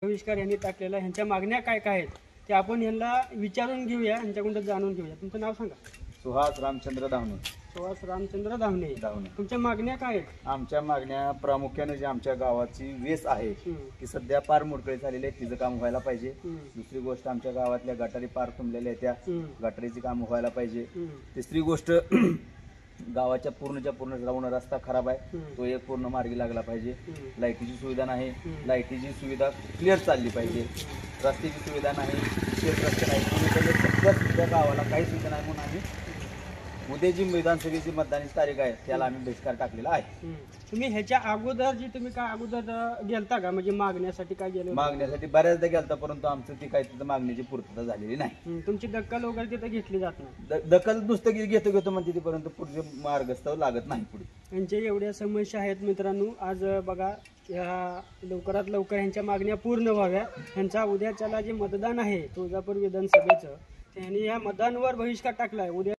बहिष्कार यांनी टाकलेला ह्यांच्या मागण्या काय काय आहेत ते आपण यांना विचारून घेऊया, यांच्याकडून जाणून घेऊया। तुमचं नाव सांगा। सुहास रामचंद्र धावणे। सुहास रामचंद्र धावणे। तुमच्या मागण्या काय आहेत? आमच्या मागण्या प्रामुख्याने जी आमच्या गावाची वेस आहे ती सध्या पार मोडकळी झालेली आहे, तिचं काम व्हायला पाहिजे। दुसरी गोष्ट आमच्या गावातल्या गटारी पार तुंबलेल्या आहेत, त्या गटारीची काम व्हायला पाहिजे। तिसरी गोष्ट गावाच्या पूर्णच्या पूर्ण जाऊन रस्ता खराब आहे, तो एक पूर्ण मार्गी लागला पाहिजे। लाईटीची सुविधा नाही, लाईटीची सुविधा क्लिअर चालली पाहिजे। रस्त्याची सुविधा नाही, शेत रस्ते नाही, सध्या गावाला काही सुविधा नाही म्हणून आम्ही उद्या जी विधानसभेची मतदानाची तारीख आहे त्याला आम्ही बहिष्कार टाकलेला आहे। तुम्ही ह्याच्या अगोदर जी तुम्ही काय अगोदर गेलता का, म्हणजे मागण्यासाठी काय गेलो? मागण्यासाठी बऱ्याचदा गेलता, परंतु आमचं ती काही तिथं मागणीची पूर्तता झालेली नाही। तुमची दखल वगैरे तिथं घेतली जात नाही? दखल नुसतं घेतो म्हणते ती, परंतु पुढचे मार्गस्थाव लागत नाही पुढे। यांच्या एवढ्या समस्या आहेत मित्रांनो। आज बघा या लवकरात लवकर ह्यांच्या मागण्या पूर्ण व्हाव्या। ह्यांचा उद्याच्याला जे मतदान आहे तुळजापूर विधानसभेचं, त्यांनी या मतदानावर बहिष्कार टाकलाय। उद्या